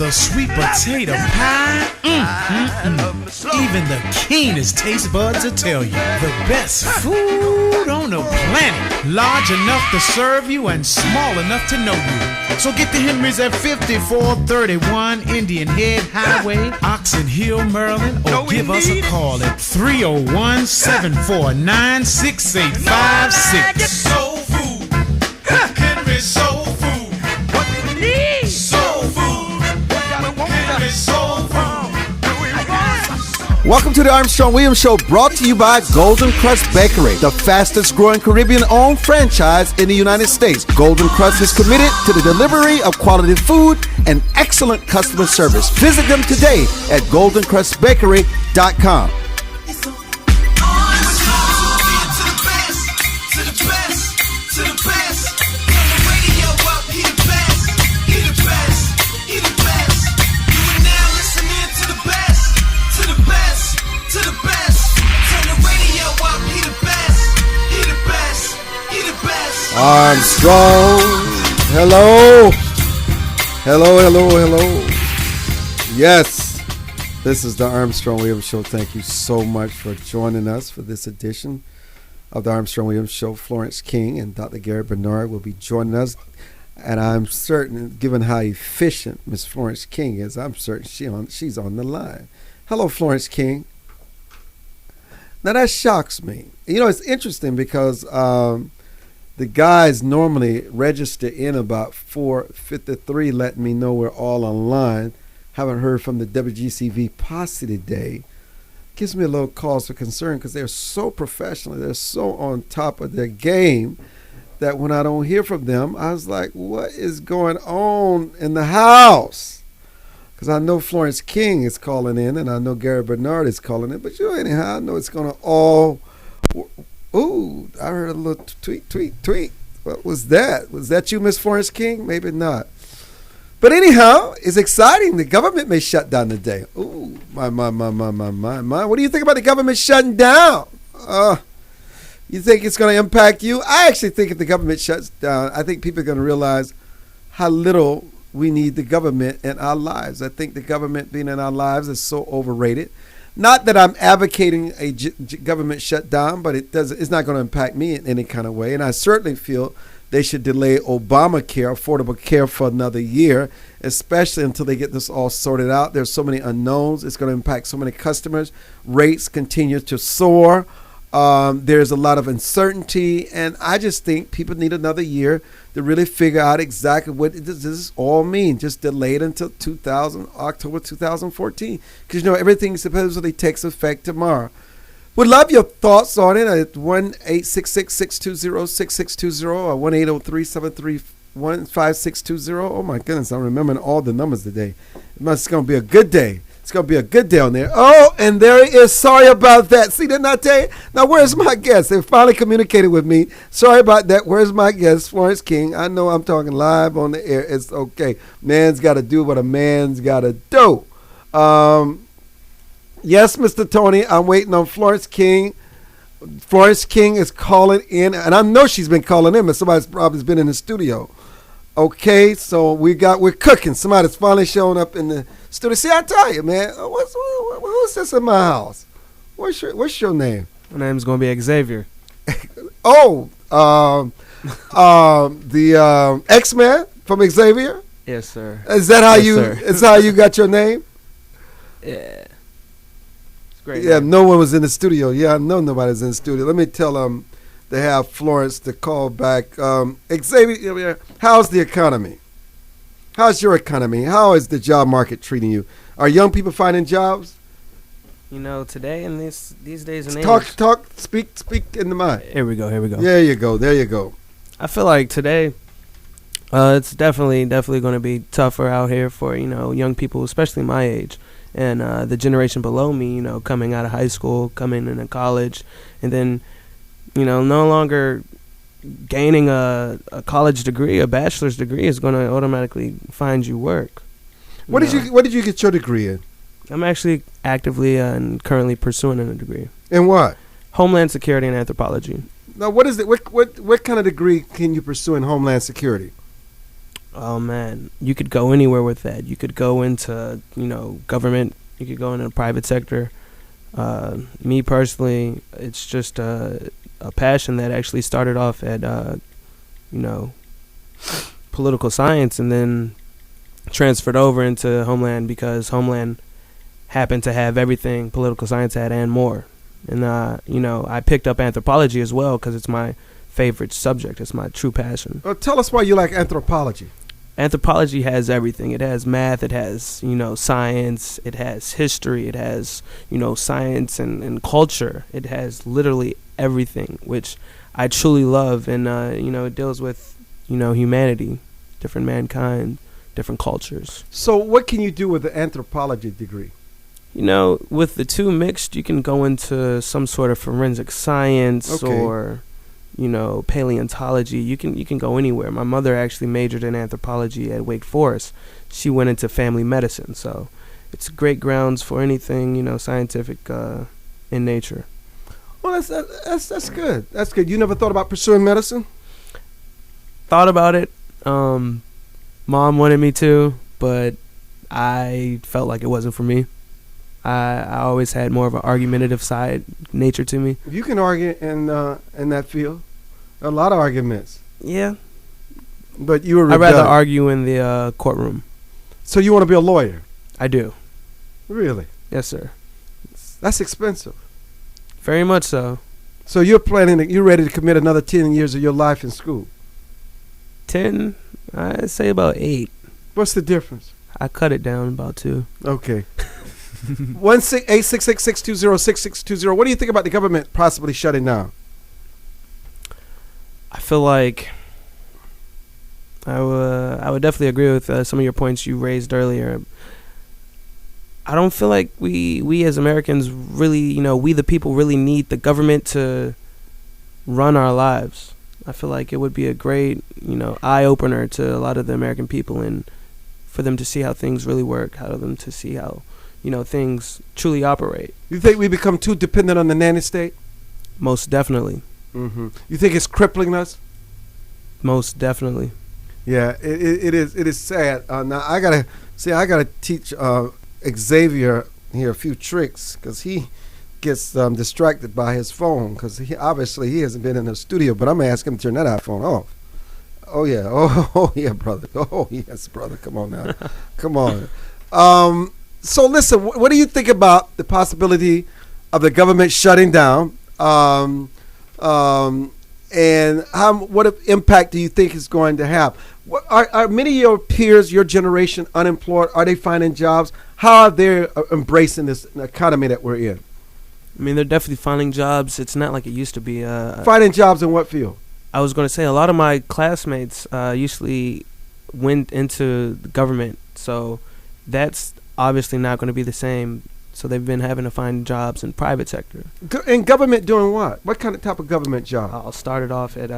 the sweet potato pie. Even the keenest taste buds will tell you the best food on the planet. Large enough to serve you and small enough to know you. So get to Henry's at 5431 Indian Head Highway, Oxon Hill, Maryland, or give us a call at 301-749-6856. Soul food. Henry's soul food. What do we need? Soul food. Henry's soul food. Welcome to the Armstrong Williams Show, brought to you by Golden Crust Bakery, the fastest growing Caribbean-owned franchise in the United States. Golden Crust is committed to the delivery of quality food and excellent customer service. Visit them today at goldencrustbakery.com. Armstrong, hello. Yes, this is the Armstrong Williams Show. Thank you so much for joining us for this edition of the Armstrong Williams Show. Florence King and Dr. Gary Barnard will be joining us, and I'm certain, given how efficient Miss Florence King is, I'm certain she's on the line. Hello, Florence King. Now that shocks me. You know, it's interesting because the guys normally register in about 4:53, letting me know we're all online. Haven't heard from the WGCV posse today. Gives me a little cause for concern because they're so professional. They're so on top of their game that when I don't hear from them, I was like, what is going on in the house? Because I know Florence King is calling in and I know Gary Barnard is calling in. But anyhow, I know it's going to all... Ooh, I heard a little tweet. What was that? Was that you, Miss Florence King? Maybe not. But anyhow, it's exciting. The government may shut down today. Ooh, my. What do you think about the government shutting down? You think it's going to impact you? I actually think if the government shuts down, I think people are going to realize how little we need the government in our lives. I think the government being in our lives is so overrated. Not that I'm advocating a government shutdown, but it's not going to impact me in any kind of way. And I certainly feel they should delay Obamacare, affordable care, for another year, especially until they get this all sorted out. There's so many unknowns. It's going to impact so many customers. Rates continue to soar. There's a lot of uncertainty. And I just think people need another year to really figure out exactly what does this all mean. Just delay it until October 2014. Because, everything supposedly takes effect tomorrow. Would love your thoughts on it at 1-866-620-6620 or 1-803-731-5620. Oh, my goodness, I'm remembering all the numbers today. It's going to be a good day. It's going to be a good day on there. Oh, and there it is. Sorry about that. See, didn't I tell you? Now, where's my guest? They finally communicated with me. Sorry about that. Where's my guest, Florence King? I know I'm talking live on the air. It's okay. Man's got to do what a man's got to do. Yes, Mr. Tony, I'm waiting on Florence King. Florence King is calling in, and I know she's been calling in, but somebody's probably been in the studio. Okay, so we're cooking. Somebody's finally showing up in the studio. See, I tell you, man, who's this in my house? What's your name? My name's gonna be Xavier. The X-Man from Xavier. Yes, sir. Is that how Is how you got your name? Yeah. It's great. Yeah, man. no one was in the studio. Yeah, I know nobody's in the studio. Let me tell them to have Florence to call back. Xavier, how's the economy? How's your economy? How is the job market treating you? Are young people finding jobs? Today in these days and age. Speak in the mic. Here we go. There you go. I feel like today, it's definitely going to be tougher out here for, young people, especially my age. And the generation below me, coming out of high school, coming into college, and then, no longer gaining a college degree, a bachelor's degree is going to automatically find you work. What did you get your degree in? I'm actually actively and currently pursuing a degree. In what? Homeland Security and Anthropology. Now, what is it? What kind of degree can you pursue in Homeland Security? Oh man, you could go anywhere with that. You could go into, government. You could go into the private sector. Me personally, it's just a passion that actually started off at, political science, and then transferred over into Homeland because Homeland happened to have everything political science had and more. And, I picked up anthropology as well because it's my favorite subject. It's my true passion. Tell us why you like anthropology. Anthropology has everything. It has math, it has, science, it has history, it has, science and culture. It has literally everything, which I truly love. And, it deals with, humanity, different mankind, different cultures. So what can you do with the anthropology degree? With the two mixed, you can go into some sort of forensic science or paleontology. You can go anywhere. My mother actually majored in anthropology at Wake Forest. She went into family medicine, so it's great grounds for anything scientific in nature. Well, that's good. That's good. You never thought about pursuing medicine? Thought about it. Mom wanted me to, but I felt like it wasn't for me. I always had more of an argumentative side nature to me. You can argue in that field. A lot of arguments. Yeah. But you were I'd rather argue in the courtroom. So you want to be a lawyer? I do. Really? Yes, sir. That's expensive. Very much so. So you're ready to commit another 10 years of your life in school? 10, I'd say about 8. What's the difference? I cut it down about 2. Okay. 1-866-620-6620. What do you think about the government possibly shutting down? I feel like I would definitely agree with some of your points you raised earlier. I don't feel like we as Americans really, we the people really need the government to run our lives. I feel like it would be a great, eye-opener to a lot of the American people, and for them to see how things really work, how them to see how, things truly operate. You think we become too dependent on the nanny state? Most definitely. Mm-hmm. You think it's crippling us? Most definitely. Yeah, it is. It is sad. Now I gotta teach Xavier here a few tricks because he gets distracted by his phone because he hasn't been in the studio. But I'm gonna ask him to turn that iPhone off. Oh yeah, oh yeah, brother. Oh yes, brother. Come on now, come on. So listen, what do you think about the possibility of the government shutting down? And what impact do you think it's going to have? Are many of your peers, your generation, unemployed? Are they finding jobs? How are they embracing this economy that we're in? I mean, they're definitely finding jobs. It's not like it used to be. Finding jobs in what field? I was going to say a lot of my classmates usually went into the government, so that's obviously not going to be the same. So they've been having to find jobs in private sector. In government doing what? What kind of type of government job? I'll start it off at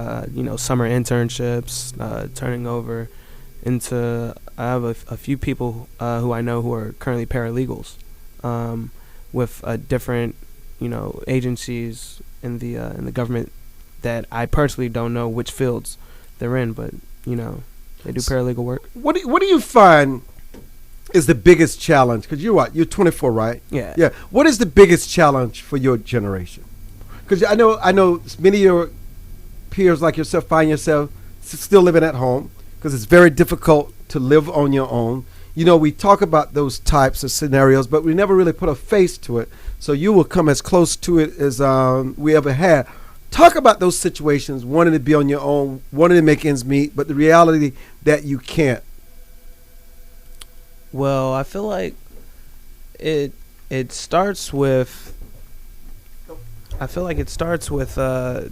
summer internships, turning over into. I have a few people who I know who are currently paralegals, with different agencies in the government that I personally don't know which fields they're in, but they do paralegal work. What do you find is the biggest challenge? Because you're 24, right? Yeah. Yeah. What is the biggest challenge for your generation? Because I know many of your peers like yourself find yourself still living at home because it's very difficult to live on your own. We talk about those types of scenarios, but we never really put a face to it. So you will come as close to it as we ever had. Talk about those situations, wanting to be on your own, wanting to make ends meet, but the reality that you can't. Well, I feel like it starts with. I feel like it starts with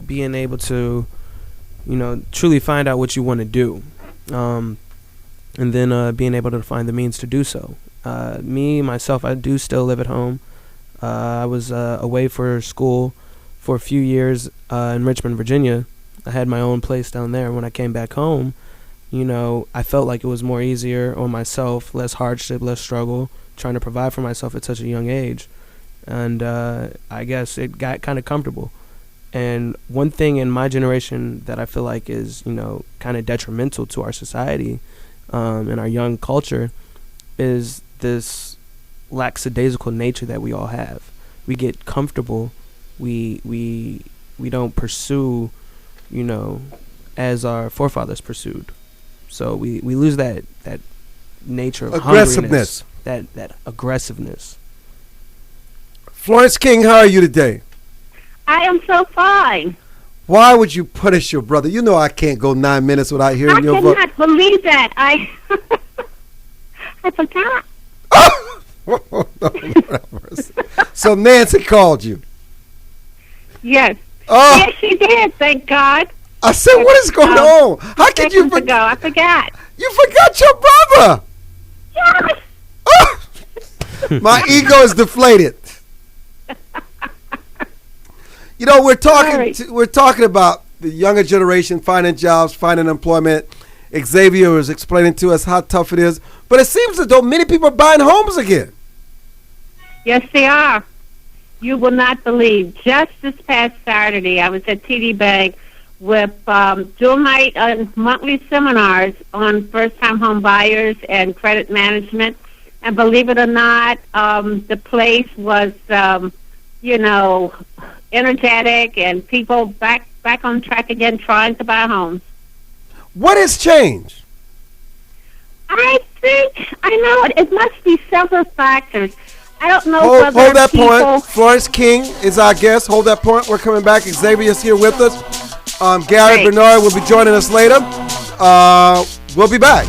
being able to, truly find out what you want to do, and then being able to find the means to do so. Myself, I do still live at home. I was away for school for a few years in Richmond, Virginia. I had my own place down there. When I came back home, I felt like it was more easier on myself, less hardship, less struggle, trying to provide for myself at such a young age. And I guess it got kind of comfortable. And one thing in my generation that I feel like is, kind of detrimental to our society in our young culture is this lackadaisical nature that we all have. We get comfortable. We don't pursue, as our forefathers pursued. So we lose that nature of aggressiveness. That aggressiveness. Florence King, how are you today? I am so fine. Why would you punish your brother? You know I can't go 9 minutes without hearing your voice. I cannot believe that. I forgot. So Nancy called you. Yes. Oh. Yes, she did. Thank God. I said, what is going on? How could you forget? I forgot. You forgot your brother. Yes. My ego is deflated. We're talking about the younger generation finding jobs, finding employment. Xavier was explaining to us how tough it is, but it seems as though many people are buying homes again. Yes, they are. You will not believe. Just this past Saturday, I was at TD Bank with dual night monthly seminars on first-time home buyers and credit management. And believe it or not, the place was, energetic and people back on track again, trying to buy homes. What has changed? I know it must be several factors. I don't know Hold that people... point. Florence King is our guest. Hold that point. We're coming back. Xavier is here with us. Gary Barnard will be joining us later. We'll be back.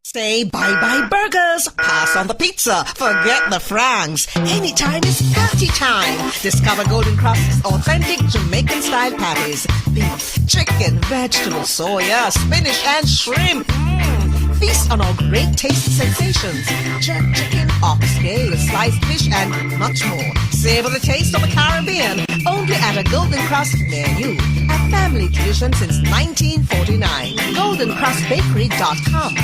Say bye-bye burgers, pass on the pizza, forget the francs. Anytime is party time. Discover Golden Cross's authentic Jamaican-style patties. Beef, chicken, vegetables, soya, spinach, and shrimp. Feast on our great taste sensations. Jerk chicken, oxtail, sliced fish, and much more. Savor the taste of the Caribbean. Only at a Golden Cross near you. A family tradition since 1949. GoldenCrossBakery.com.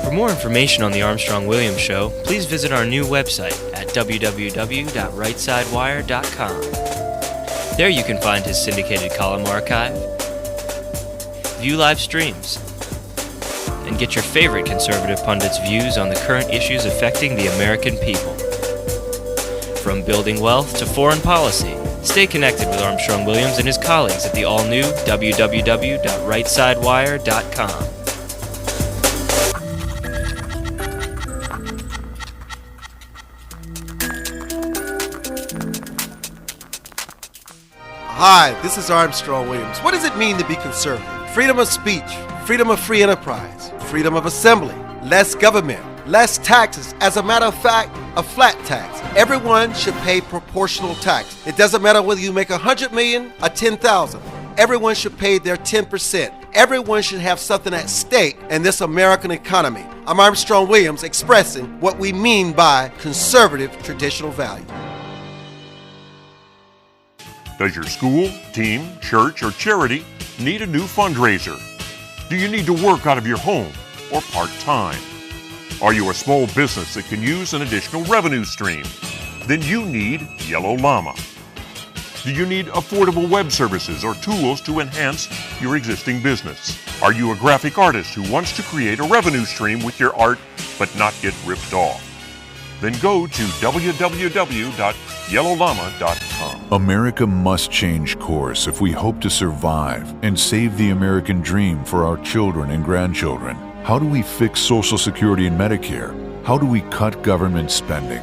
For more information on the Armstrong Williams Show, please visit our new website at www.rightsidewire.com. There you can find his syndicated column archive, view live streams, and get your favorite conservative pundits' views on the current issues affecting the American people. From building wealth to foreign policy, stay connected with Armstrong Williams and his colleagues at the all-new www.rightsidewire.com. Hi, this is Armstrong Williams. What does it mean to be conservative? Freedom of speech, freedom of free enterprise, freedom of assembly, less government, less taxes. As a matter of fact, a flat tax. Everyone should pay proportional tax. It doesn't matter whether you make $100 million or $10,000. Everyone should pay their 10%. Everyone should have something at stake in this American economy. I'm Armstrong Williams, expressing what we mean by conservative traditional value. Does your school, team, church, or charity need a new fundraiser? Do you need to work out of your home or part-time? Are you a small business that can use an additional revenue stream? Then you need Yellow Llama. Do you need affordable web services or tools to enhance your existing business? Are you a graphic artist who wants to create a revenue stream with your art but not get ripped off? Then go to www.yellowllama.com. America must change course if we hope to survive and save the American dream for our children and grandchildren. How do we fix Social Security and Medicare? How do we cut government spending?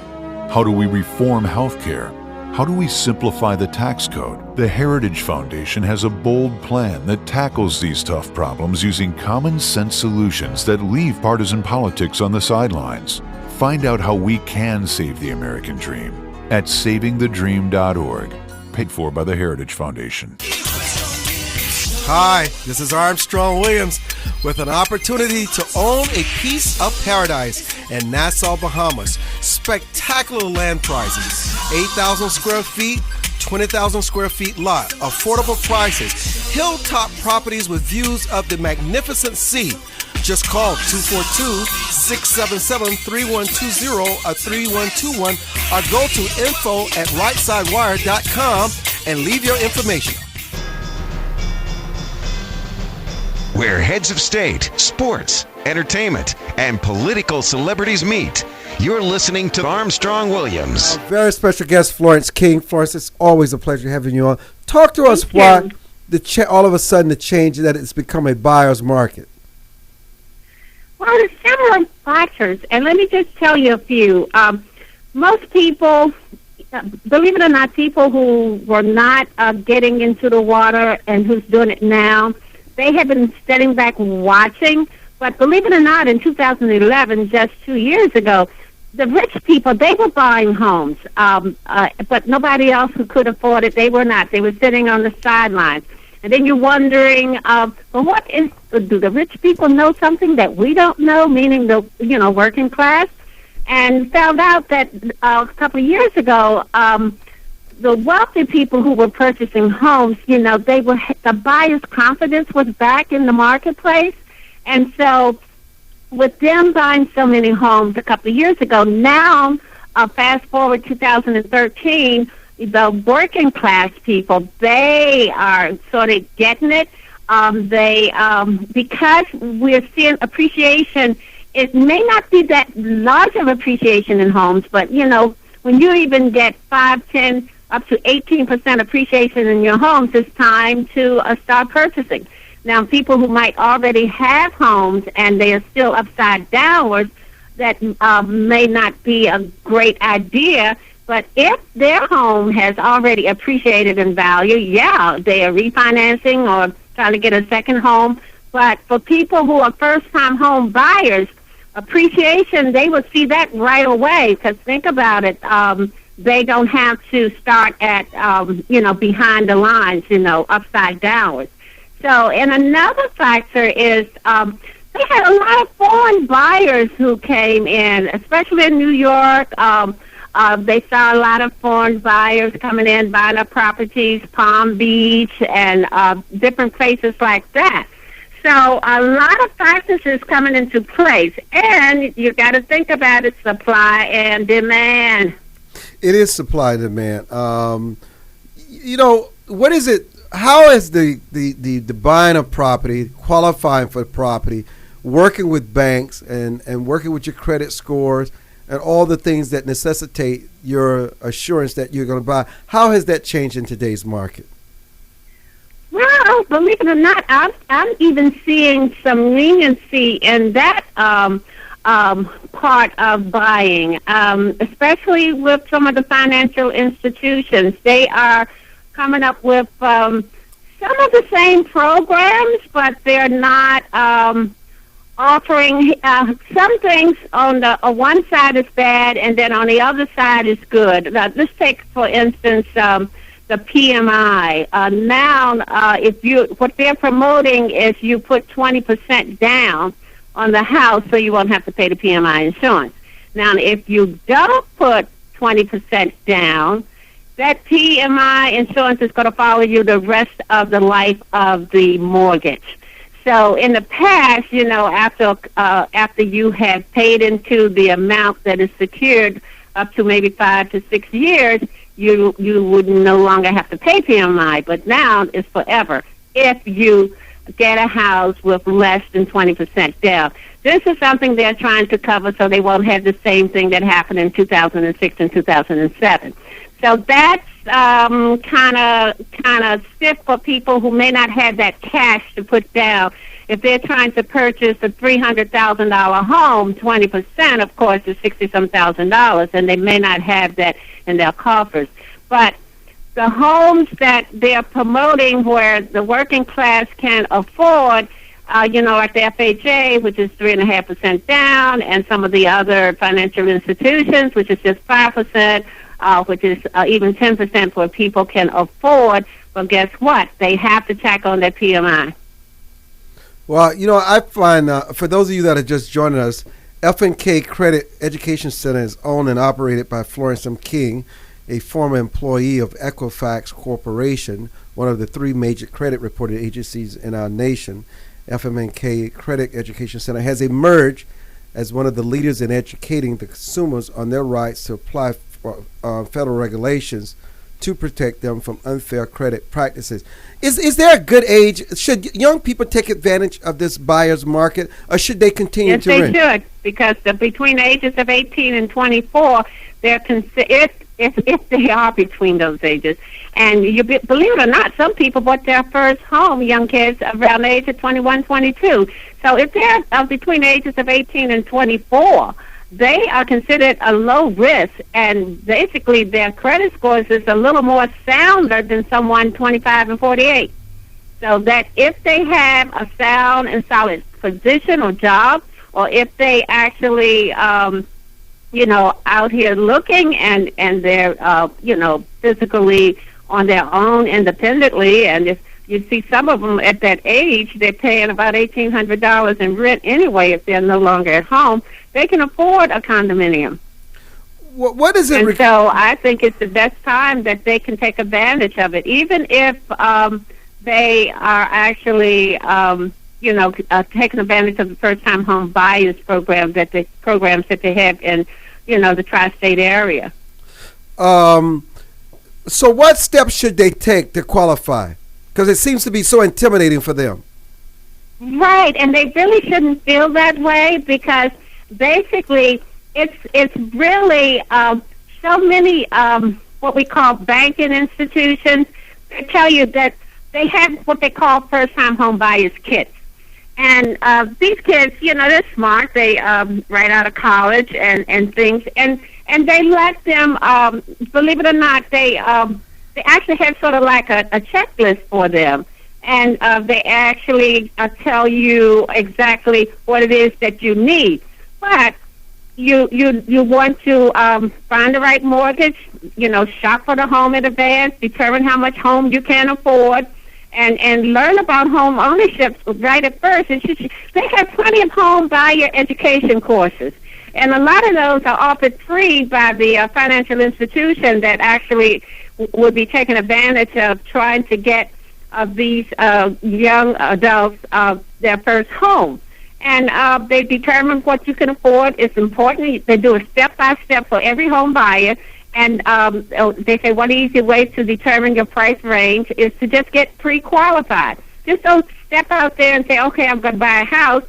How do we reform health care? How do we simplify the tax code? The Heritage Foundation has a bold plan that tackles these tough problems using common sense solutions that leave partisan politics on the sidelines. Find out how we can save the American dream at savingthedream.org, paid for by the Heritage Foundation. Hi, this is Armstrong Williams with an opportunity to own a piece of paradise in Nassau, Bahamas. Spectacular land prices, 8,000 square feet, 20,000 square feet lot, affordable prices, hilltop properties with views of the magnificent sea. Just call 242-677-3120 or 3121 or go to info@rightsidewire.com and leave your information. Where heads of state, sports, entertainment, and political celebrities meet. You're listening to Armstrong Williams. Our very special guest, Florence King. Florence, it's always a pleasure having you on. Talk to us why all of a sudden the change that it's become a buyer's market. Well, there's several factors, and let me just tell you a few. Most people, believe it or not, people who were not getting into the water and who's doing it now, they have been sitting back watching. But believe it or not, in 2011, just 2 years ago, the rich people, they were buying homes, but nobody else who could afford it, they were not. They were sitting on the sidelines. And then you're wondering, well, do the rich people know something that we don't know, meaning the, working class? And found out that a couple of years ago, the wealthy people who were purchasing homes, the buyer's confidence was back in the marketplace. And so with them buying so many homes a couple of years ago, now, fast forward 2013, the working class people, they are sort of getting it. Because we're seeing appreciation, it may not be that large of appreciation in homes, but, when you even get 5, 10, up to 18% appreciation in your homes, it's time to start purchasing. Now, people who might already have homes and they are still upside downwards, that may not be a great idea. But if their home has already appreciated in value, yeah, they are refinancing or trying to get a second home. But for people who are first-time home buyers, appreciation, they will see that right away. Because think about it, they don't have to start at, behind the lines, upside downwards. So, and another factor is they had a lot of foreign buyers who came in, especially in New York. They saw a lot of foreign buyers coming in, buying up properties, Palm Beach, and different places like that. So a lot of factors is coming into place, and you got to think about it, supply and demand. It is supply and demand. What is it? How is the buying of property, qualifying for property, working with banks and working with your credit scores and all the things that necessitate your assurance that you're going to buy, how has that changed in today's market? Well, believe it or not, I'm even seeing some leniency in that part of buying, especially with some of the financial institutions. They are coming up with some of the same programs, but they're not offering some things on the one side is bad, and then on the other side is good. Let's take, for instance, the PMI. Now, what they're promoting is you put 20% down on the house, so you won't have to pay the PMI insurance. Now, if you don't put 20% down, that PMI insurance is going to follow you the rest of the life of the mortgage. So in the past, after you have paid into the amount that is secured up to maybe 5 to 6 years, you would no longer have to pay PMI. But now it's forever if you get a house with less than 20% down. This is something they're trying to cover so they won't have the same thing that happened in 2006 and 2007. So that's kind of stiff for people who may not have that cash to put down. If they're trying to purchase a $300,000 home, 20%, of course, is $60-some thousand, and they may not have that in their coffers. But the homes that they're promoting where the working class can afford, like the FHA, which is 3.5% down, and some of the other financial institutions, which is just 5%, which is even 10% for people can afford. But guess what? They have to tack on that PMI. Well, I find, for those of you that are just joining us, F&K Credit Education Center is owned and operated by Florence M. King, a former employee of Equifax Corporation, one of the 3 major credit reporting agencies in our nation. FMNK Credit Education Center, has emerged as one of the leaders in educating the consumers on their rights to apply for federal regulations to protect them from unfair credit practices. Is there a good age? Should young people take advantage of this buyer's market, or should they continue to rent? Yes, they should, because between the ages of 18 and 24, they're if they are between those ages. And believe it or not, some people bought their first home, young kids, around the age of 21, 22. So if they're between the ages of 18 and 24, they are considered a low risk, and basically their credit scores is a little more sounder than someone 25 and 48. So that if they have a sound and solid position or job, or if they actually, out here looking and they're, physically on their own independently, and if you see some of them at that age, they're paying about $1,800 in rent anyway if they're no longer at home, they can afford a condominium. What is it? And so I think it's the best time that they can take advantage of it, even if they are actually, taking advantage of the first-time home buyers programs that they have in, the tri-state area. So what steps should they take to qualify? Because it seems to be so intimidating for them. Right, and they really shouldn't feel that way, because basically it's really so many what we call banking institutions that tell you that they have what they call first-time home buyers kits. And these kids, they're smart. They right out of college and things, and they let them, believe it or not, they actually have sort of like a checklist for them. And they actually tell you exactly what it is that you need. But you want to find the right mortgage, shop for the home in advance, determine how much home you can afford, and learn about home ownership right at first. They have plenty of home buyer education courses. And a lot of those are offered free by the financial institution that actually would be taking advantage of trying to get these young adults their first home. And they determine what you can afford. It's important. They do a step-by-step for every home buyer. And they say one easy way to determine your price range is to just get pre-qualified. Just don't step out there and say, okay, I'm going to buy a house.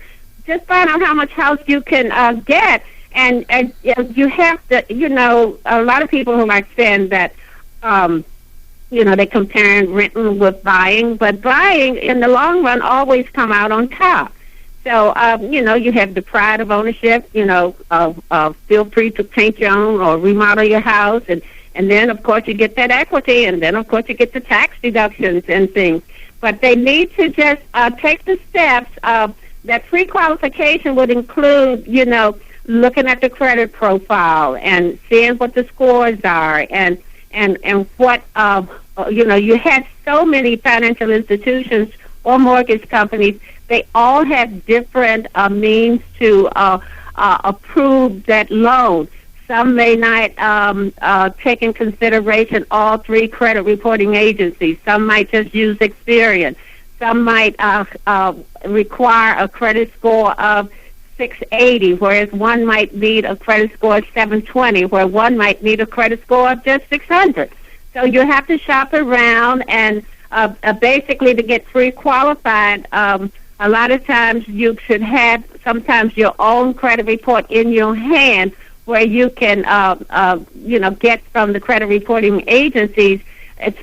Just find out how much house you can get. And you have to, a lot of people who like saying that, they compare renting with buying. But buying, in the long run, always come out on top. So, you have the pride of ownership, feel free to paint your own or remodel your house. And then, of course, you get that equity. And then, of course, you get the tax deductions and things. But they need to just take the steps. That pre-qualification would include, looking at the credit profile and seeing what the scores are and what, you have so many financial institutions or mortgage companies. They all have different means to approve that loan. Some may not take in consideration all three credit reporting agencies. Some might just use Experian. Some might require a credit score of 680, whereas one might need a credit score of 720, where one might need a credit score of just 600. So you have to shop around, and basically to get pre-qualified, a lot of times you should have sometimes your own credit report in your hand, where you can, get from the credit reporting agencies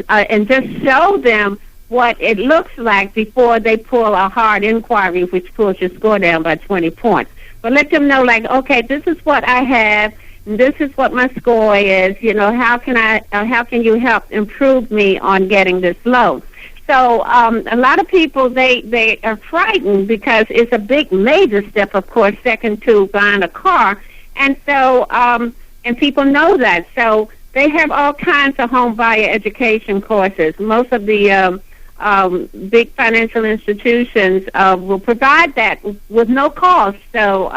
and just show them what it looks like before they pull a hard inquiry, which pulls your score down by 20 points. But let them know, like, okay, this is what I have, and this is what my score is. How can you help improve me on getting this loan? So a lot of people, they are frightened because it's a big, major step, of course, second to buying a car. And so, and people know that. So they have all kinds of home buyer education courses. Most of the big financial institutions will provide that with no cost. So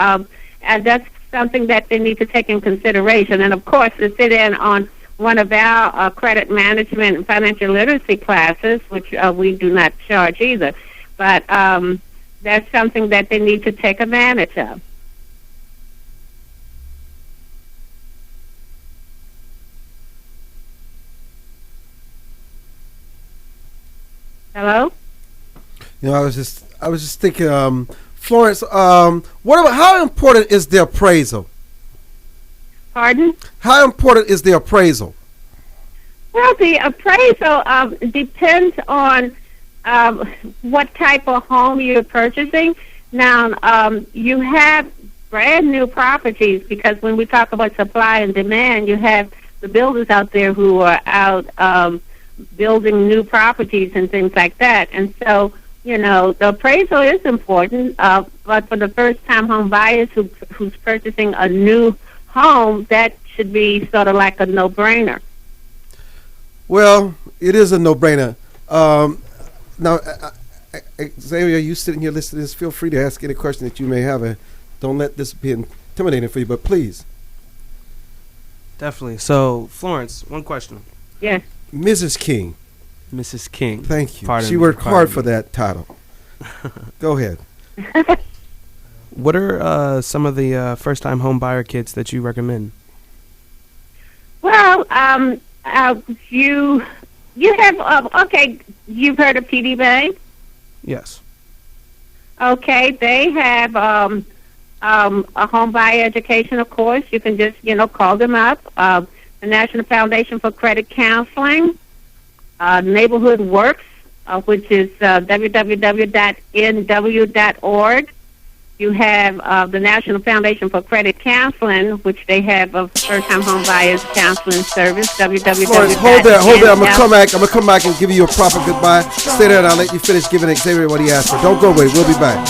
and that's something that they need to take in consideration. And, of course, to sit in on one of our credit management and financial literacy classes, which we do not charge either. But that's something that they need to take advantage of. Hello? You know, I was just thinking, Florence, how important is the appraisal? Pardon? How important is the appraisal? Well, the appraisal depends on what type of home you're purchasing. Now, you have brand new properties, because when we talk about supply and demand, you have the builders out there who are out building new properties and things like that. And so, you know, the appraisal is important, but for the first-time home buyers who's purchasing a new home, that should be sort of like a no-brainer. Well, it is a no-brainer. Now, Xavier, you sitting here listening to this, feel free to ask any question that you may have, and don't let this be intimidating for you, but please. Definitely. So, Florence, one question. Yes. Mrs. King. Mrs. King. Thank you. Pardon she me, worked hard me. for that title. Go ahead. What are some of the first-time home buyer kits that you recommend? Well, you have okay. You've heard of TD Bank? Yes. Okay, they have a home buyer education, of course. You can just, call them up. The National Foundation for Credit Counseling, Neighborhood Works, which is www.nw.org. You have the National Foundation for Credit Counseling, which they have a first-time home buyers counseling service, www. Florence, hold there. I'm going to come back and give you a proper goodbye. Stay there and I'll let you finish giving Xavier what he asked for. Don't go away. We'll be back.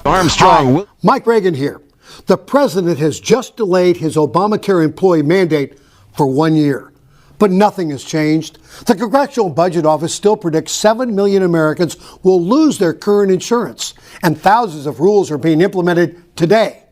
Armstrong. Mike Reagan here. The president has just delayed his Obamacare employee mandate for 1 year. But nothing has changed. The Congressional Budget Office still predicts 7 million Americans will lose their current insurance, and thousands of rules are being implemented today.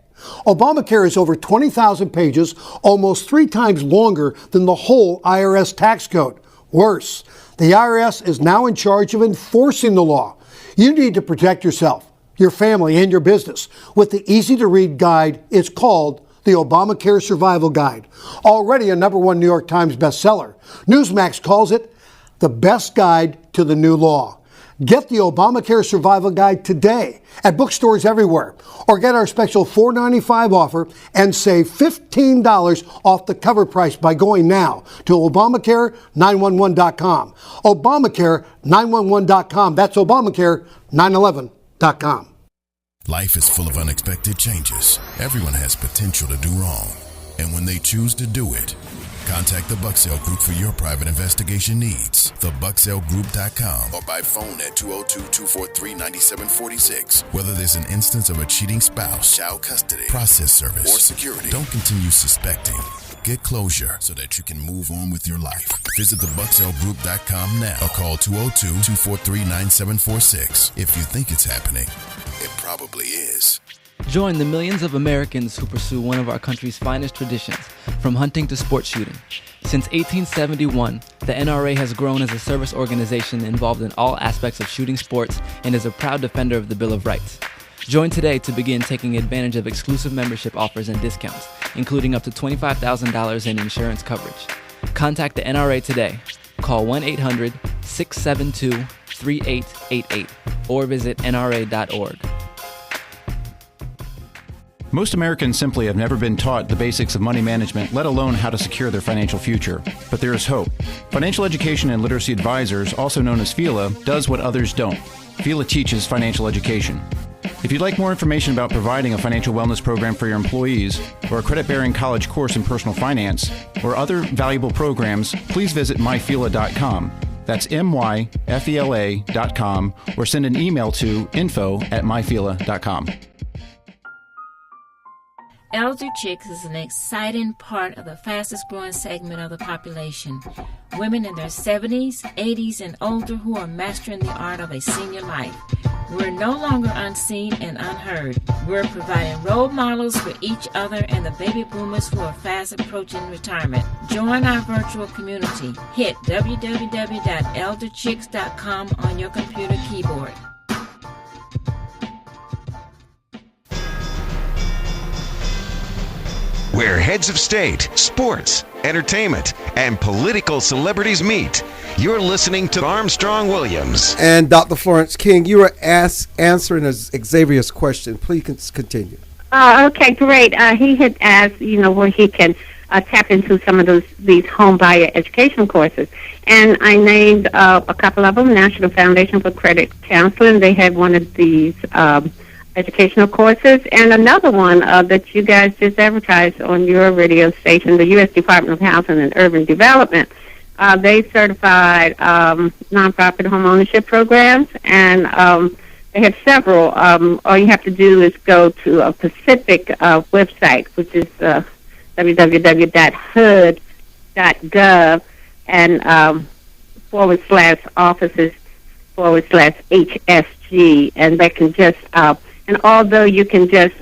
Obamacare is over 20,000 pages, almost 3 times longer than the whole IRS tax code. Worse, the IRS is now in charge of enforcing the law. You need to protect yourself, your family, and your business with the easy-to-read guide. It's called the Obamacare Survival Guide. Already a #1 New York Times bestseller, Newsmax calls it the best guide to the new law. Get the Obamacare Survival Guide today at bookstores everywhere, or get our special $4.95 offer and save $15 off the cover price by going now to Obamacare911.com. Obamacare911.com. That's Obamacare911.com. Life is full of unexpected changes. Everyone has potential to do wrong. And when they choose to do it, contact the Bucksell Group for your private investigation needs. TheBucksellGroup.com or by phone at 202-243-9746. Whether there's an instance of a cheating spouse, child custody, process service, or security, don't continue suspecting. Get closure so that you can move on with your life. Visit TheBucksellGroup.com now or call 202-243-9746. If you think it's happening, it probably is. Join the millions of Americans who pursue one of our country's finest traditions, from hunting to sport shooting. Since 1871, the NRA has grown as a service organization involved in all aspects of shooting sports and is a proud defender of the Bill of Rights. Join today to begin taking advantage of exclusive membership offers and discounts, including up to $25,000 in insurance coverage. Contact the NRA today. Call 1-800-672-3888 or visit nra.org. Most Americans simply have never been taught the basics of money management, let alone how to secure their financial future. But there is hope. Financial Education and Literacy Advisors, also known as FELA, does what others don't. FELA teaches financial education. If you'd like more information about providing a financial wellness program for your employees, or a credit-bearing college course in personal finance, or other valuable programs, please visit myfela.com. That's myfela.com, or send an email to info@myfela.com. Elder Chicks is an exciting part of the fastest growing segment of the population. Women in their 70s, 80s, and older who are mastering the art of a senior life. We're no longer unseen and unheard. We're providing role models for each other and the baby boomers who are fast approaching retirement. Join our virtual community. Hit www.elderchicks.com on your computer keyboard. Where heads of state, sports, entertainment, and political celebrities meet. You're listening to Armstrong Williams. And Dr. Florence King, you were answering Xavier's question. Please continue. Okay, great. He had asked, where he can tap into some of these home buyer education courses. And I named a couple of them, National Foundation for Credit Counseling. They had one of these educational courses, and another one that you guys just advertised on your radio station, the U.S. Department of Housing and Urban Development. They certified nonprofit home ownership programs, and they have several. All you have to do is go to a Pacific website, which is www.hud.gov and /offices/HSG, and they can just and although you can just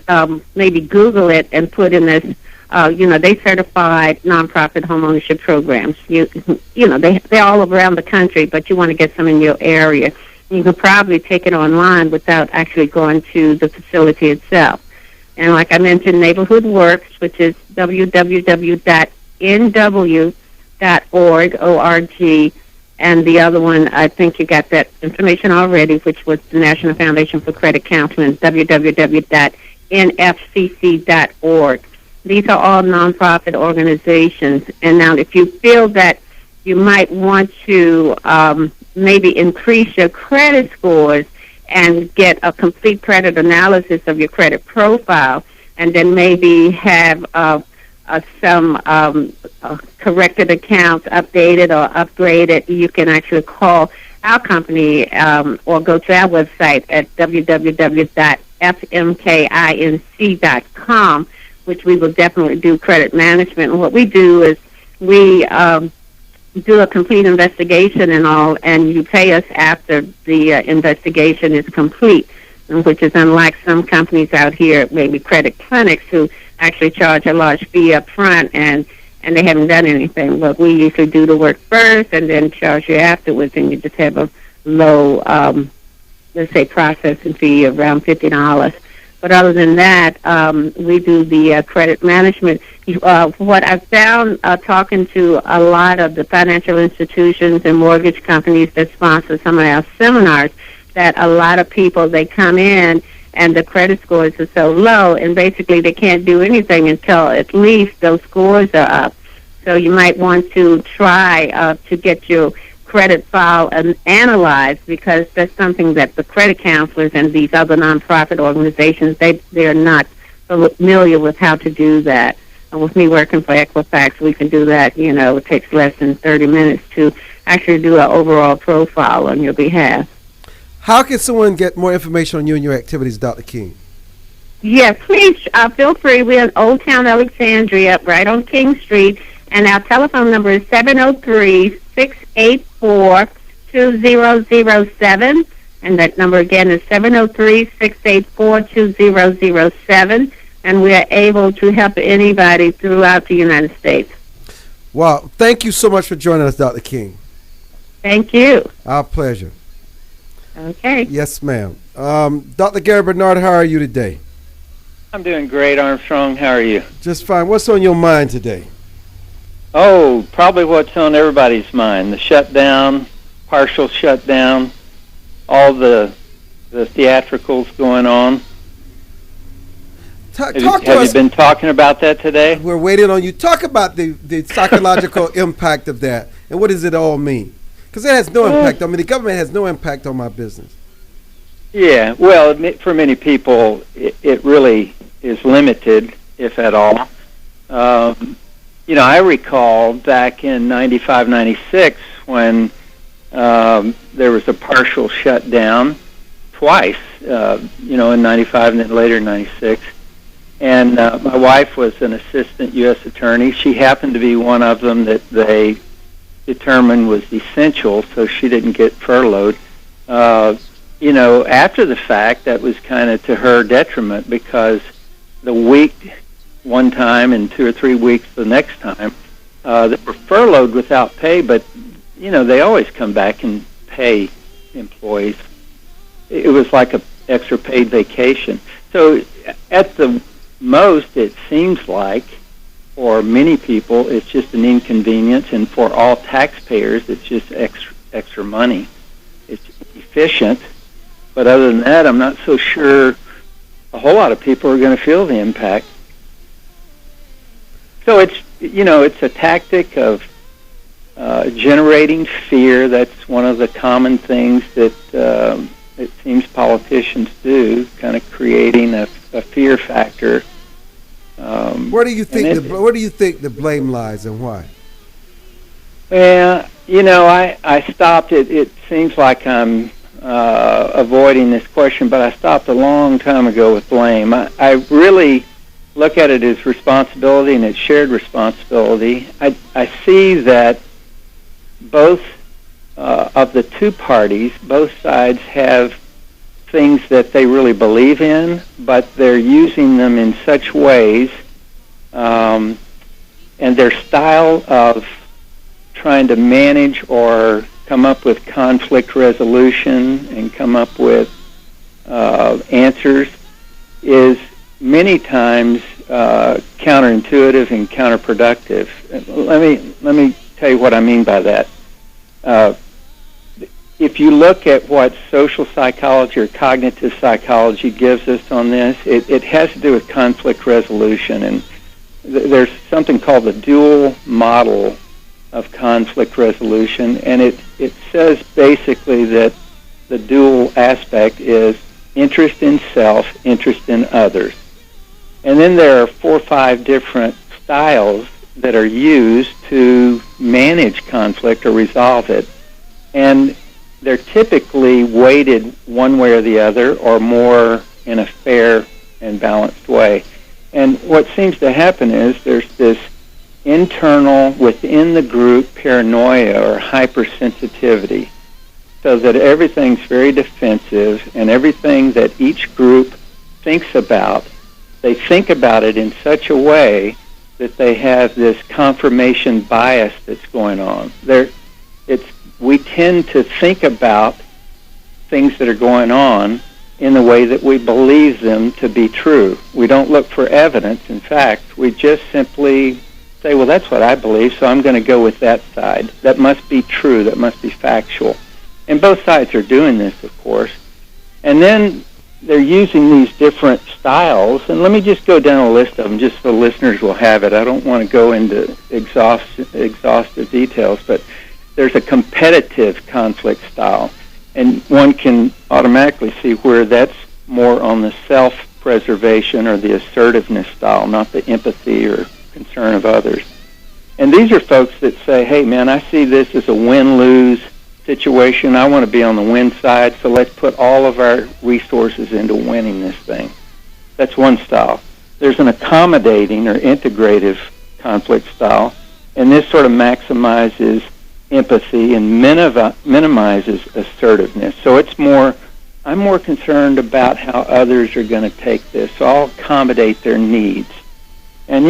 maybe Google it and put in this, they certified nonprofit homeownership programs. They're all around the country, but you want to get some in your area. You can probably take it online without actually going to the facility itself. And like I mentioned, Neighborhood Works, which is www.nw.org, and the other one, I think you got that information already, which was the National Foundation for Credit Counseling, www.nfcc.org. These are all nonprofit organizations. And now if you feel that you might want to maybe increase your credit scores and get a complete credit analysis of your credit profile, and then maybe have some corrected accounts updated or upgraded, you can actually call our company or go to our website at www.fmkinc.com, which we will definitely do credit management. And what we do is we do a complete investigation and all, and you pay us after the investigation is complete, which is unlike some companies out here, maybe credit clinics, who actually charge a large fee up front and they haven't done anything. But we usually do the work first and then charge you afterwards, and you just have a low, let's say, processing fee of around $50. But other than that, we do the credit management. What I've found talking to a lot of the financial institutions and mortgage companies that sponsor some of our seminars, that a lot of people, they come in and the credit scores are so low, and basically they can't do anything until at least those scores are up. So you might want to try to get your credit file analyzed, because that's something that the credit counselors and these other nonprofit organizations, they're not familiar with how to do that. And with me working for Equifax, we can do that. It takes less than 30 minutes to actually do an overall profile on your behalf. How can someone get more information on you and your activities, Dr. King? Yes, please feel free. We're in Old Town Alexandria, right on King Street, and our telephone number is 703-684-2007, and that number again is 703-684-2007, and we are able to help anybody throughout the United States. Wow. Thank you so much for joining us, Dr. King. Thank you. Our pleasure. Okay. Yes, ma'am. Dr. Gary Barnard, how are you today? I'm doing great, Armstrong. How are you? Just fine. What's on your mind today? Oh, probably what's on everybody's mind. The shutdown, partial shutdown, all the theatricals going on. Have you been talking about that today? We're waiting on you. Talk about the psychological impact of that, and what does it all mean? Because it has no impact. I mean, the government has no impact on my business. Yeah, well, for many people, it really is limited, if at all. I recall back in 95, 96 when there was a partial shutdown twice, in 95 and then later in 96. And my wife was an assistant U.S. attorney. She happened to be one of them that they determined was essential, so she didn't get furloughed. after the fact, that was kind of to her detriment, because the week one time and 2 or 3 weeks the next time, they were furloughed without pay, but, they always come back and pay employees. It was like an extra paid vacation. So at the most, it seems like, for many people, it's just an inconvenience, and for all taxpayers, it's just extra money. It's efficient, but other than that, I'm not so sure a whole lot of people are going to feel the impact. So it's a tactic of generating fear. That's one of the common things that it seems politicians do, kind of creating a fear factor. Where do you think the blame lies, and why? Well, I stopped it. It seems like I'm avoiding this question, but I stopped a long time ago with blame. I really look at it as responsibility, and it's shared responsibility. I see that both of the two parties, both sides have things that they really believe in, but they're using them in such ways, and their style of trying to manage or come up with conflict resolution and come up with answers is many times counterintuitive and counterproductive. Let me tell you what I mean by that. If you look at what social psychology or cognitive psychology gives us on this, it has to do with conflict resolution, and there's something called the dual model of conflict resolution, and it says basically that the dual aspect is interest in self, interest in others. And then there are 4 or 5 different styles that are used to manage conflict or resolve it. And they're typically weighted one way or the other, or more in a fair and balanced way. And what seems to happen is there's this internal, within the group, paranoia or hypersensitivity, so that everything's very defensive, and everything that each group thinks about, they think about it in such a way that they have this confirmation bias that's going on. We tend to think about things that are going on in the way that we believe them to be true. We don't look for evidence. In fact, we just simply say, well, that's what I believe, so I'm going to go with that side. That must be true. That must be factual. And both sides are doing this, of course. And then they're using these different styles. And let me just go down a list of them just so listeners will have it. I don't want to go into exhaustive details, but there's a competitive conflict style. And one can automatically see where that's more on the self-preservation or the assertiveness style, not the empathy or concern of others. And these are folks that say, hey, man, I see this as a win-lose situation. I want to be on the win side, so let's put all of our resources into winning this thing. That's one style. There's an accommodating or integrative conflict style, and this sort of maximizes empathy and minimizes assertiveness. So it's more, I'm more concerned about how others are going to take this, so I'll accommodate their needs. And,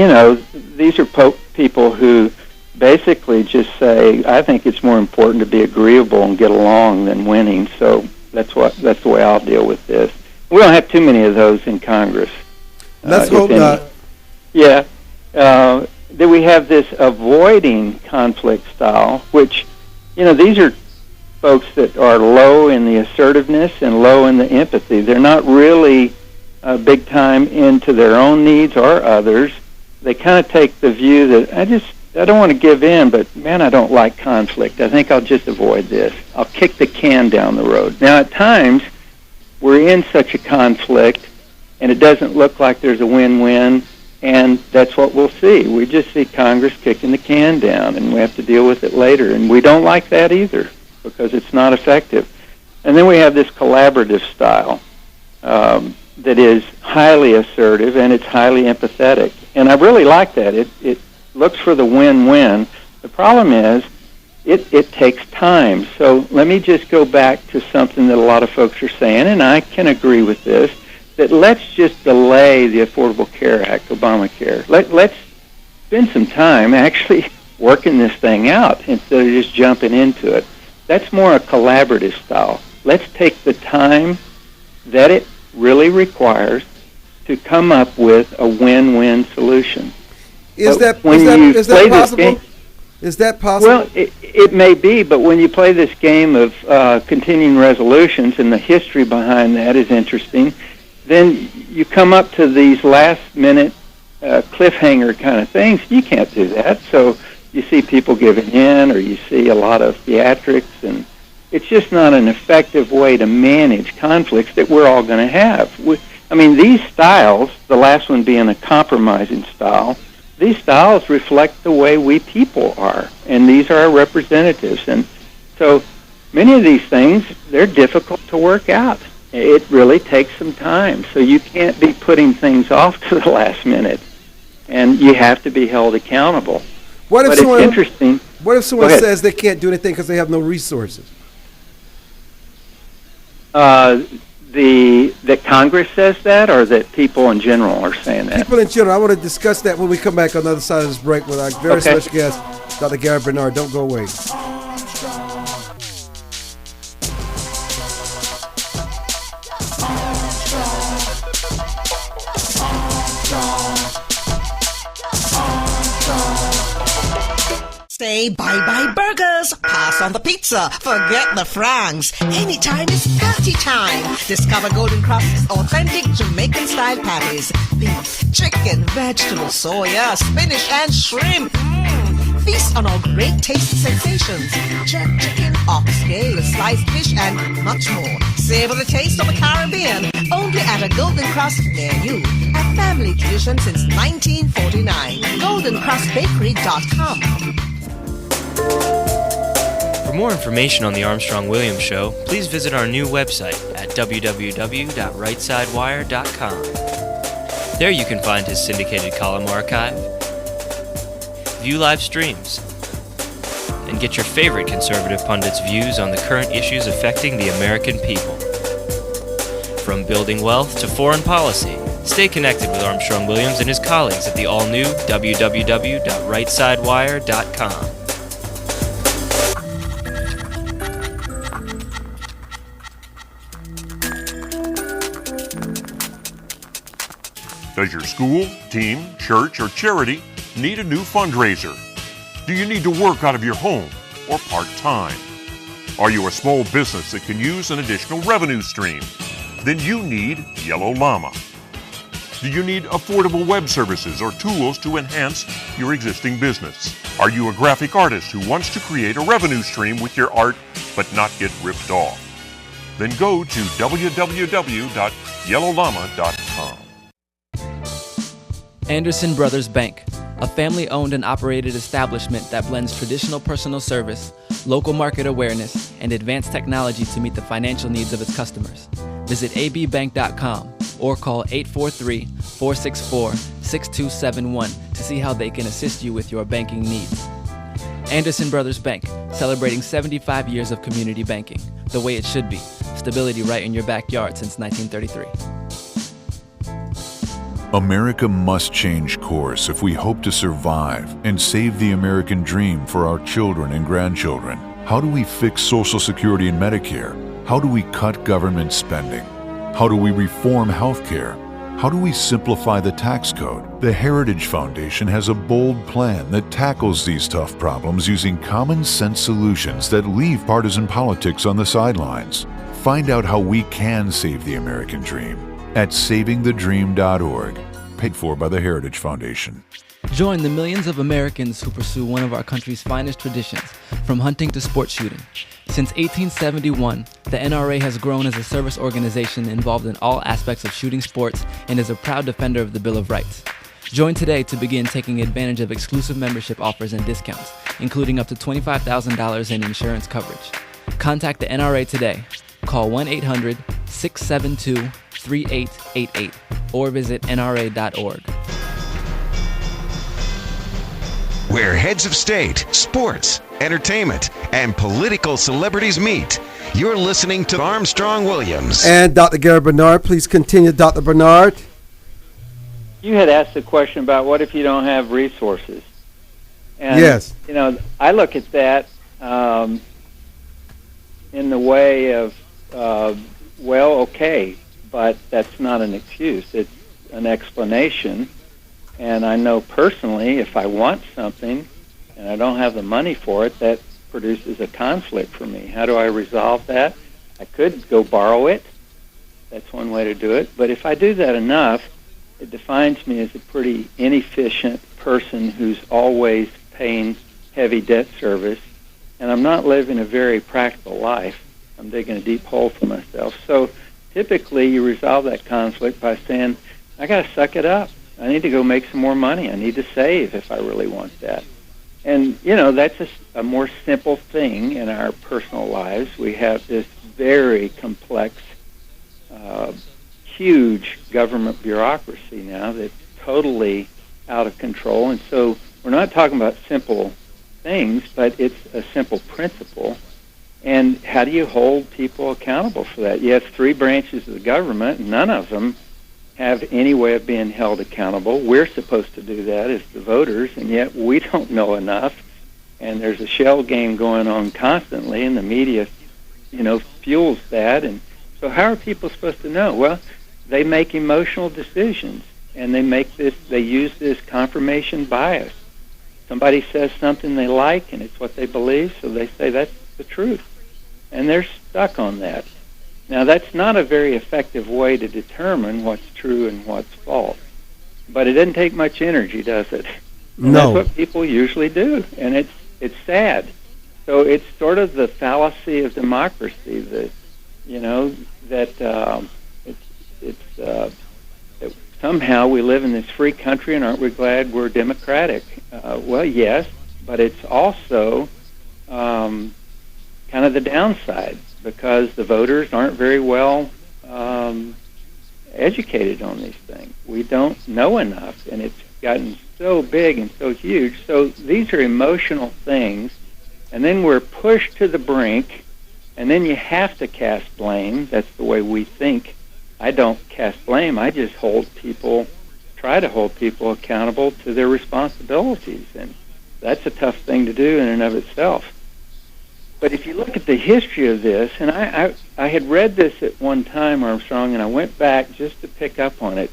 these are people who basically just say, I think it's more important to be agreeable and get along than winning, so that's the way I'll deal with this. We don't have too many of those in Congress. Let's hope not. Yeah. Then we have this avoiding conflict style, which, these are folks that are low in the assertiveness and low in the empathy. They're not really big time into their own needs or others. They kind of take the view that I don't want to give in, but man, I don't like conflict. I think I'll just avoid this. I'll kick the can down the road. Now, at times, we're in such a conflict, and it doesn't look like there's a win-win, and that's what we'll see. We just see Congress kicking the can down, and we have to deal with it later. And we don't like that either, because it's not effective. And then we have this collaborative style that is highly assertive, and it's highly empathetic. And I really like that. It looks for the win-win. The problem is it takes time. So let me just go back to something that a lot of folks are saying, and I can agree with this, that let's just delay the Affordable Care Act, Obamacare. Let's spend some time actually working this thing out instead of just jumping into it. That's more a collaborative style. Let's take the time that it really requires to come up with a win-win solution. Is that possible? Is that possible? Well, it may be, but when you play this game of continuing resolutions, and the history behind that is interesting, then you come up to these last-minute cliffhanger kind of things. You can't do that. So you see people giving in, or you see a lot of theatrics, and it's just not an effective way to manage conflicts that we're all going to have. These styles, the last one being a compromising style, these styles reflect the way we people are, and these are our representatives. And so many of these things, they're difficult to work out. It really takes some time. So you can't be putting things off to the last minute, and you have to be held accountable. It's interesting. What if someone says they can't do anything because they have no resources? That Congress says that, or that people in general are saying that? People in general. I want to discuss that when we come back on the other side of this break with our very special guest, Dr. Gary Barnard. Don't go away. Say bye-bye burgers, pass on the pizza, forget the francs. Anytime is party time. Discover Golden Cross's authentic Jamaican-style patties. Beef, chicken, vegetables, soya, spinach, and shrimp. Feast on our great taste sensations. Jerk chicken, oxtail, sliced fish, and much more. Savor the taste of the Caribbean. Only at a Golden Cross near you. A family tradition since 1949. GoldenCrossBakery.com. For more information on the Armstrong Williams Show, please visit our new website at www.rightsidewire.com. There you can find his syndicated column archive, view live streams, and get your favorite conservative pundits' views on the current issues affecting the American people. From building wealth to foreign policy, stay connected with Armstrong Williams and his colleagues at the all-new www.rightsidewire.com. Does your school, team, church, or charity need a new fundraiser? Do you need to work out of your home or part-time? Are you a small business that can use an additional revenue stream? Then you need Yellow Llama. Do you need affordable web services or tools to enhance your existing business? Are you a graphic artist who wants to create a revenue stream with your art but not get ripped off? Then go to www.yellowllama.com. Anderson Brothers Bank, a family-owned and operated establishment that blends traditional personal service, local market awareness, and advanced technology to meet the financial needs of its customers. Visit abbank.com or call 843-464-6271 to see how they can assist you with your banking needs. Anderson Brothers Bank, celebrating 75 years of community banking, the way it should be. Stability right in your backyard since 1933. America must change course if we hope to survive and save the American dream for our children and grandchildren. How do we fix Social Security and Medicare? How do we cut government spending? How do we reform health care? How do we simplify the tax code? The Heritage Foundation has a bold plan that tackles these tough problems using common sense solutions that leave partisan politics on the sidelines. Find out how we can save the American dream at savingthedream.org, paid for by the Heritage Foundation. Join the millions of Americans who pursue one of our country's finest traditions, from hunting to sport shooting. Since 1871, the NRA has grown as a service organization involved in all aspects of shooting sports and is a proud defender of the Bill of Rights. Join today to begin taking advantage of exclusive membership offers and discounts, including up to $25,000 in insurance coverage. Contact the NRA today. Call 1-800-672-3888 or visit nra.org. where heads of state, sports, entertainment, and political celebrities meet. You're listening to Armstrong Williams. And Dr. Gary Barnard, please continue, Dr. Barnard. You had asked a question about what if you don't have resources. And, yes. You know, I look at that in the way of, well, okay, but that's not an excuse. It's an explanation. And I know personally, if I want something and I don't have the money for it, that produces a conflict for me. How do I resolve that? I could go borrow it. That's one way to do it. But if I do that enough, it defines me as a pretty inefficient person who's always paying heavy debt service, and I'm not living a very practical life. I'm digging a deep hole for myself. So typically you resolve that conflict by saying, I got to suck it up. I need to go make some more money. I need to save if I really want that. And, you know, that's a more simple thing in our personal lives. We have this very complex, huge government bureaucracy now that's totally out of control. And so we're not talking about simple things, but it's a simple principle. And how do you hold people accountable for that? You have three branches of the government, and none of them have any way of being held accountable. We're supposed to do that as the voters, and yet we don't know enough. And there's a shell game going on constantly, and the media, you know, fuels that. And so how are people supposed to know? Well, they make emotional decisions, and they use this confirmation bias. Somebody says something they like, and it's what they believe, so they say that's the truth. And they're stuck on that. Now, that's not a very effective way to determine what's true and what's false. But it doesn't take much energy, does it? And no. That's what people usually do, and it's sad. So it's sort of the fallacy of democracy that, you know, that somehow we live in this free country, and aren't we glad we're democratic? Well, yes, but it's also kind of the downside, because the voters aren't very well educated on these things. We don't know enough, and it's gotten so big and so huge. So these are emotional things, and then we're pushed to the brink, and then you have to cast blame. That's the way we think. I don't cast blame. I just try to hold people accountable to their responsibilities, and that's a tough thing to do in and of itself. But if you look at the history of this, and I had read this at one time, Armstrong, and I went back just to pick up on it.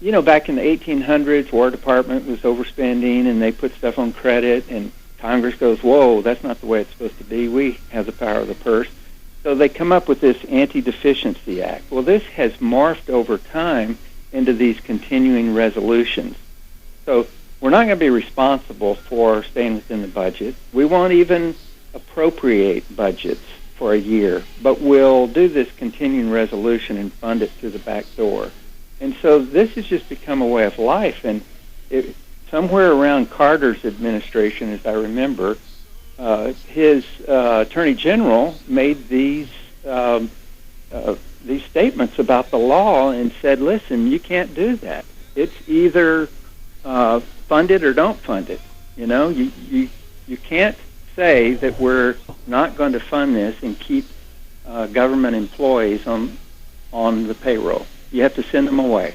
You know, back in the 1800s, War Department was overspending, and they put stuff on credit, and Congress goes, whoa, that's not the way it's supposed to be. We have the power of the purse. So they come up with this Anti-Deficiency Act. Well, this has morphed over time into these continuing resolutions. So we're not going to be responsible for staying within the budget. We won't even appropriate budgets for a year, but we'll do this continuing resolution and fund it through the back door. And so this has just become a way of life. And somewhere around Carter's administration, as I remember, his attorney general made these statements about the law and said, listen, you can't do that. It's either fund it or don't fund it. You know, you can't say that we're not going to fund this and keep government employees on the payroll. You have to send them away.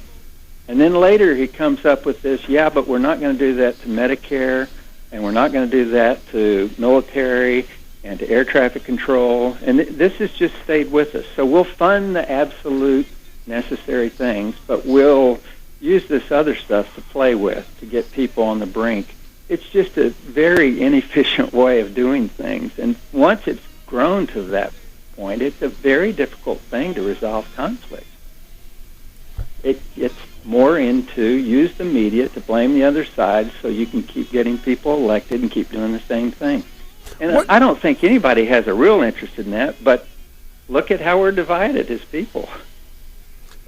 And then later he comes up with this, yeah, but we're not going to do that to Medicare, and we're not going to do that to military and to air traffic control. And this has just stayed with us. So we'll fund the absolute necessary things, but we'll use this other stuff to play with to get people on the brink. It's just a very inefficient way of doing things. And once it's grown to that point, it's a very difficult thing to resolve conflict. It's more into use the media to blame the other side so you can keep getting people elected and keep doing the same thing. And I don't think anybody has a real interest in that, but look at how we're divided as people.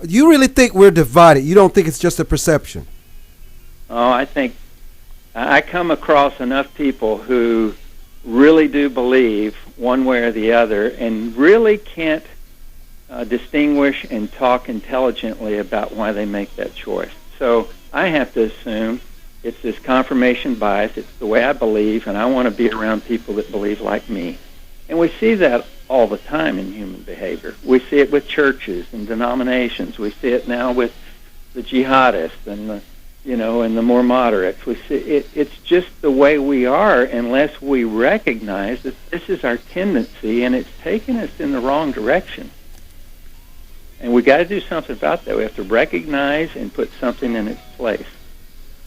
You really think we're divided? You don't think it's just a perception? Oh, I think I come across enough people who really do believe one way or the other and really can't distinguish and talk intelligently about why they make that choice. So I have to assume It's this confirmation bias. It's the way I believe, and I want to be around people that believe like me. And we see that all the time in human behavior. We see it with churches and denominations. We see it now with the jihadists and the, and the more moderates. We see it's just the way we are unless we recognize that this is our tendency and it's taking us in the wrong direction. And we got to do something about that. We have to recognize and put something in its place.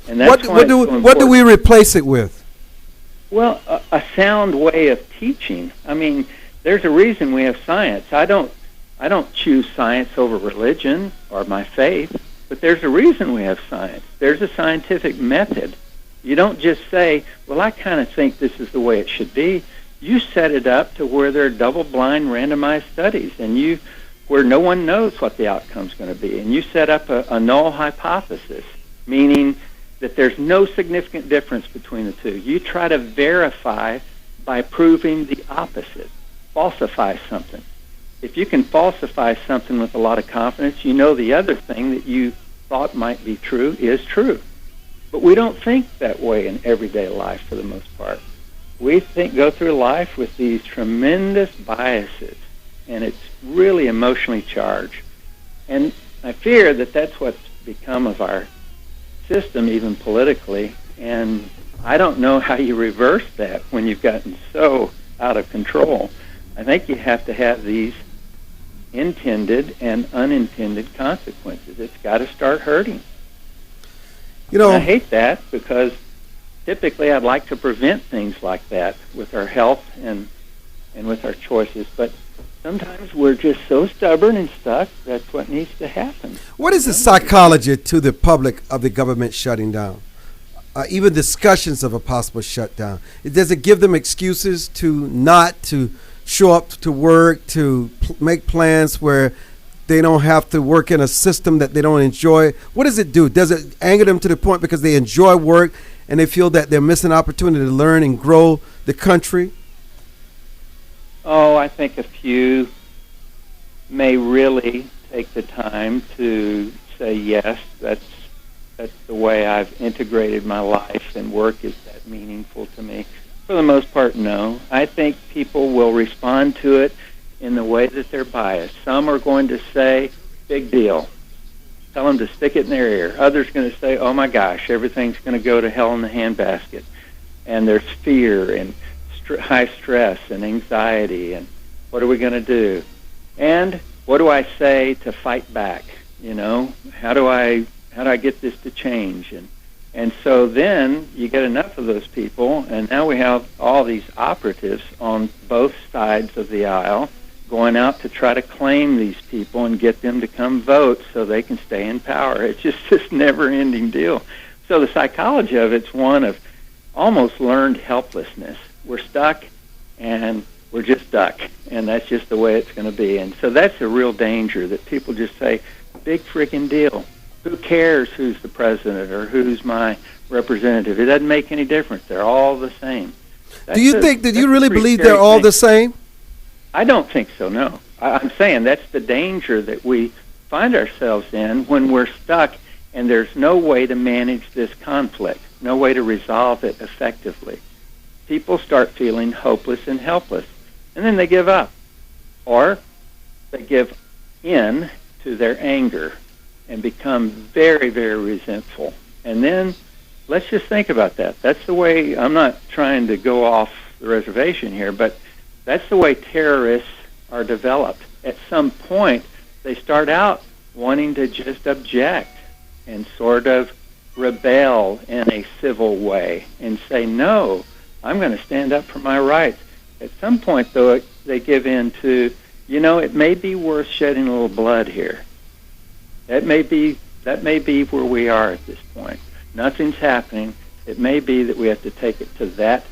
And that's what do we replace it with? Well, a sound way of teaching. I mean, there's a reason we have science. I don't choose science over religion or my faith, but there's a reason we have science. There's a scientific method. You don't just say, well, I kind of think this is the way it should be. You set it up to where there are double-blind randomized studies, and where no one knows what the outcome's going to be. And you set up a null hypothesis, meaning that there's no significant difference between the two. You try to verify by proving the opposite, falsify something. If you can falsify something with a lot of confidence, you know the other thing that you thought might be true is true. But we don't think that way in everyday life for the most part. We go through life with these tremendous biases, and it's really emotionally charged. And I fear that that's what's become of our system, even politically, and I don't know how you reverse that when you've gotten so out of control. I think you have to have these intended and unintended consequences. It's got to start hurting. And I hate that because typically I'd like to prevent things like that with our health and with our choices, but sometimes we're just so stubborn and stuck. That's what needs to happen. What is the psychology to the public of the government shutting down? Even discussions of a possible shutdown. Does it give them excuses to not to show up to work, to make plans where they don't have to work in a system that they don't enjoy? What does it do? Does it anger them to the point because they enjoy work and they feel that they're missing an opportunity to learn and grow the country? Oh, I think a few may really take the time to say, yes, that's the way I've integrated my life, and work is that meaningful to me. For the most part, no. I think people will respond to it in the way that they're biased. Some are going to say, big deal. Tell them to stick it in their ear. Others are going to say, oh my gosh, everything's going to go to hell in the handbasket. And there's fear and high stress and anxiety, and what are we going to do? And what do I say to fight back? How do I get this to change? And so then you get enough of those people, and now we have all these operatives on both sides of the aisle going out to try to claim these people and get them to come vote so they can stay in power. It's just this never-ending deal. So the psychology of it's one of almost learned helplessness. We're stuck, and we're just stuck, and that's just the way it's going to be. And so that's a real danger, that people just say, big freaking deal. Who cares who's the president or who's my representative? It doesn't make any difference. They're all the same. Do you really believe they're all the same? I don't think so, no. I'm saying that's the danger that we find ourselves in when we're stuck and there's no way to manage this conflict, no way to resolve it effectively. People start feeling hopeless and helpless, and then they give up. Or they give in to their anger and become very, very resentful. And then let's just think about that. That's the way, I'm not trying to go off the reservation here, but that's the way terrorists are developed. At some point, they start out wanting to just object and sort of rebel in a civil way and say, no, I'm going to stand up for my rights. At some point, though, they give in to, it may be worth shedding a little blood here. That may be where we are at this point. Nothing's happening. It may be that we have to take it to that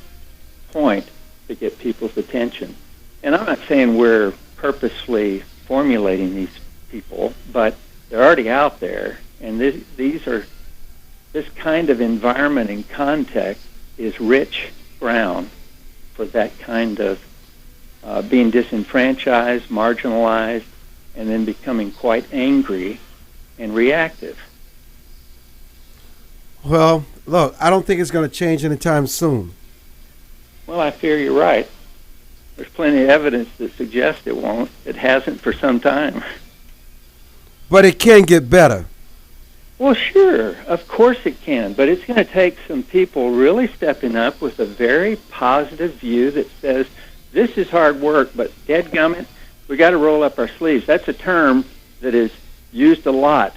point to get people's attention. And I'm not saying we're purposely formulating these people, but they're already out there, and this kind of environment and context is rich ground for that kind of being disenfranchised, marginalized, and then becoming quite angry and reactive. Well, Look, I don't think it's going to change anytime soon. Well, I fear you're right. There's plenty of evidence that suggests it won't. It hasn't for some time. But it can get better. Well, sure, of course it can, but it's going to take some people really stepping up with a very positive view that says, this is hard work, but dadgummit, we got to roll up our sleeves. That's a term that is used a lot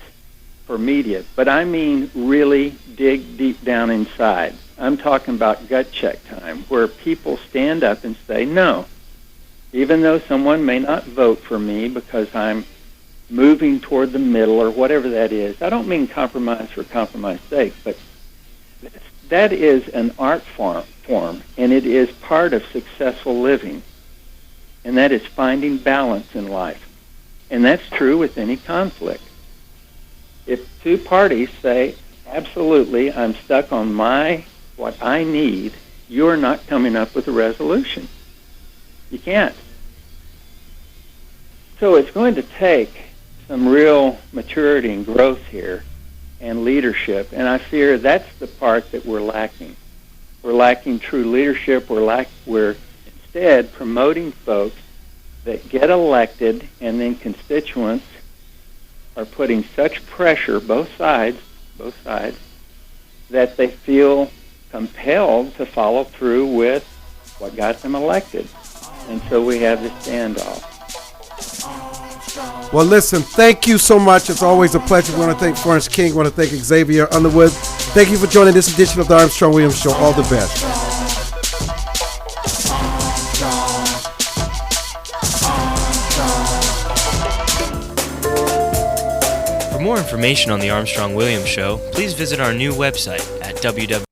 for media, but I mean really dig deep down inside. I'm talking about gut check time, where people stand up and say, no, even though someone may not vote for me because I'm moving toward the middle or whatever that is. I don't mean compromise for compromise's sake, but that is an art form, and it is part of successful living, and that is finding balance in life. And that's true with any conflict. If two parties say, absolutely, I'm stuck on what I need, you're not coming up with a resolution. You can't. So it's going to take some real maturity and growth here and leadership, and I fear that's the part that we're lacking. We're lacking true leadership. We're instead promoting folks that get elected, and then constituents are putting such pressure, both sides, that they feel compelled to follow through with what got them elected. And so we have this standoff. Well, listen, thank you so much. It's always a pleasure. We want to thank Florence King. We want to thank Xavier Underwood. Thank you for joining this edition of the Armstrong Williams Show. All the best. For more information on the Armstrong Williams Show, please visit our new website at www